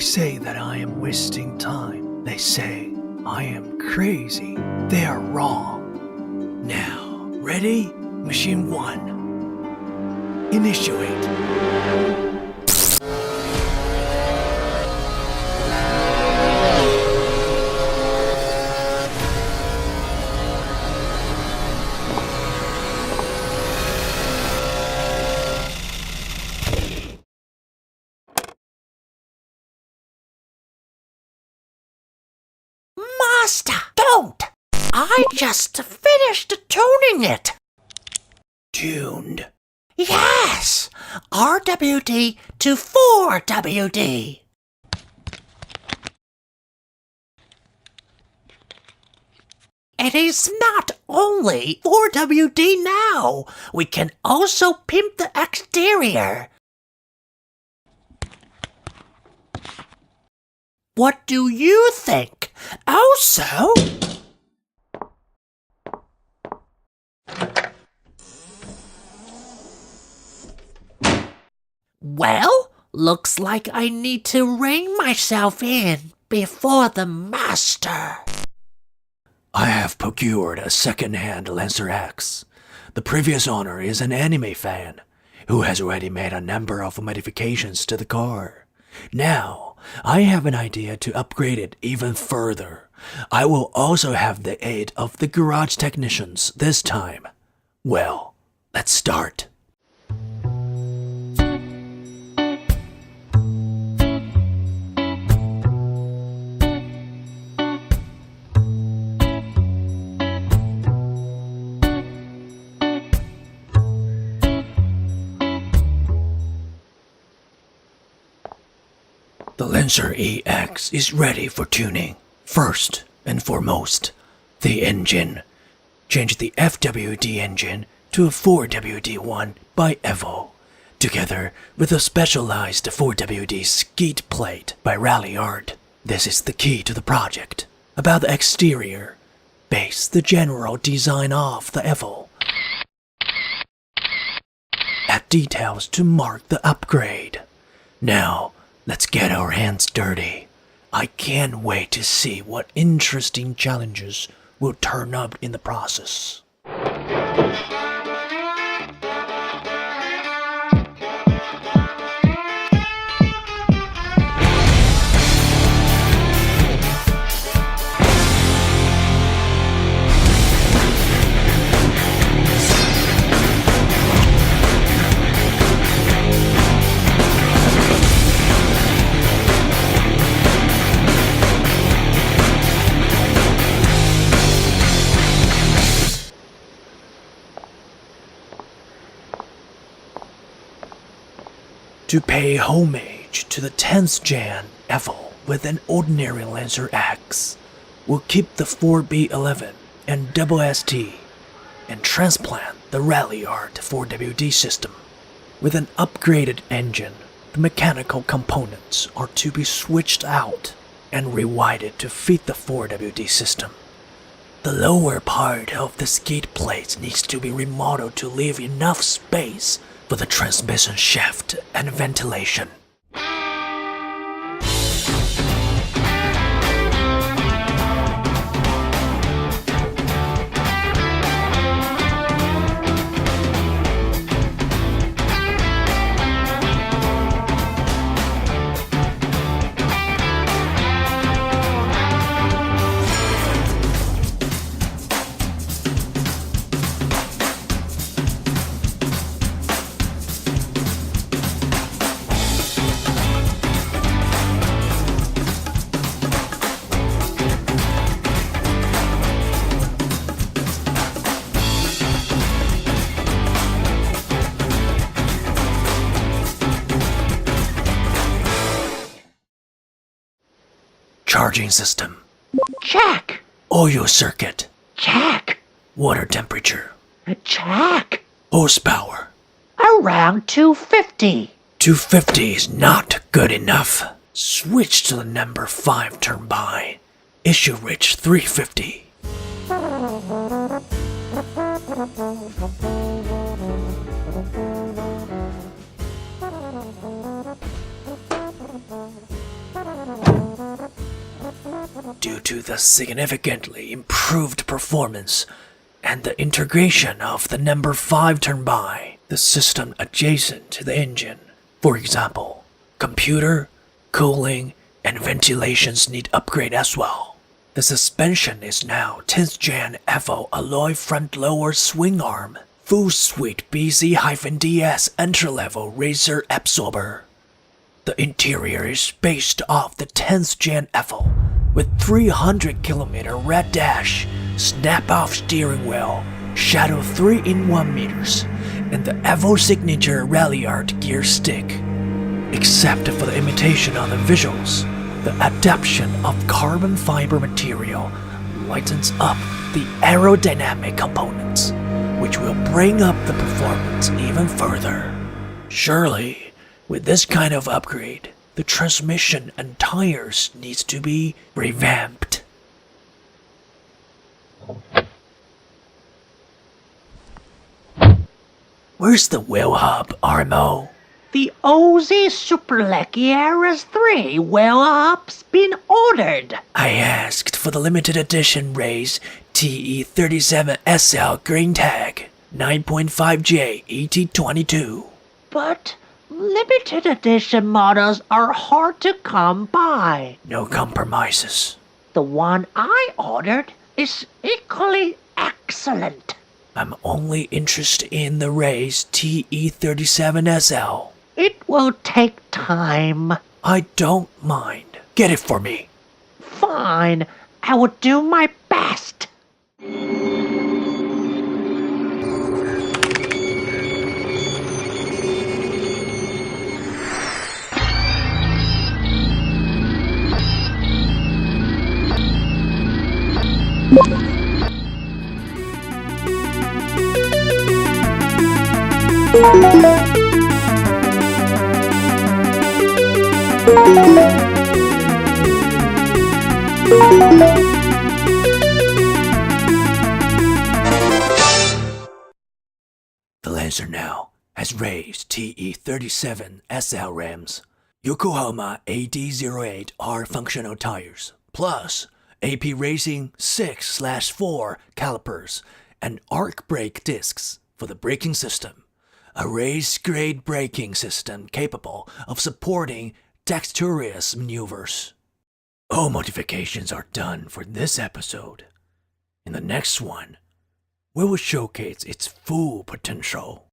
say that I am wasting time. They say I am crazy. They are wrong. Now, ready? Machine 1. Initiate. Master, don't! I just finished tuning it. Tuned. Yes! RWD to 4WD. It is not only 4WD now. We can also pimp the exterior. What do you think? Also... Well, looks like I need to rein myself in before the master. I have procured a second-hand Lancer X. The previous owner is an anime fan who has already made a number of modifications to the car. Now, I have an idea to upgrade it even further. I will also have the aid of the garage technicians this time. Well, let's start. The Lancer EX is ready for tuning. First and foremost, the engine. Change the FWD engine to a 4WD1 by Evo, together with a specialized 4WD skeet plate by Ralliart. This is the key to the project. About the exterior, base the general design of the Evo. Add details to mark the upgrade. Now, let's get our hands dirty. I can't wait to see what interesting challenges will turn up in the process. To pay homage to the 10th Gen Evo with an ordinary Lancer X, we'll keep the 4B11 and double ST and transplant the Ralliart 4WD system. With an upgraded engine, the mechanical components are to be switched out and rewired to fit the 4WD system. The lower part of the skid plates needs to be remodeled to leave enough space for the transmission shaft and ventilation. Charging system. Check. Oil circuit. Check. Water temperature. Check. Horsepower. Around 250. 250 is not good enough. Switch to the number 5 turbine. Issue rich 350. Due to the significantly improved performance and the integration of the number 5 turbine, the system adjacent to the engine. For example, computer, cooling, and ventilations need upgrade as well. The suspension is now 10th Gen Evo alloy front lower swing arm, full suite BC-DS entry-level Razor absorber. The interior is based off the 10th Gen Evo with 300km red dash, snap-off steering wheel, Shadow 3-in-1 meters, and the Evo signature Ralliart gear stick. Except for the imitation on the visuals, the adaptation of carbon fiber material lightens up the aerodynamic components, which will bring up the performance even further. Surely, with this kind of upgrade, the transmission and tires needs to be revamped. Where's the wheel hub, Armo? The OZ Superlecky Ares 3 wheel hub's been ordered. I asked for the limited edition Race TE37SL green tag, 9.5J ET22. But limited edition models are hard to come by. No compromises. The one I ordered is equally excellent. I'm only interested in the Race TE37SL. It will take time. I don't mind. Get it for me. Fine, I will do my best. The Lancer now has raised TE37 SL rims, Yokohama AD08R functional tires, plus AP Racing 6/4 calipers and arc brake discs for the braking system. A race-grade braking system capable of supporting dexterous maneuvers. All modifications are done for this episode. In the next one, we will showcase its full potential.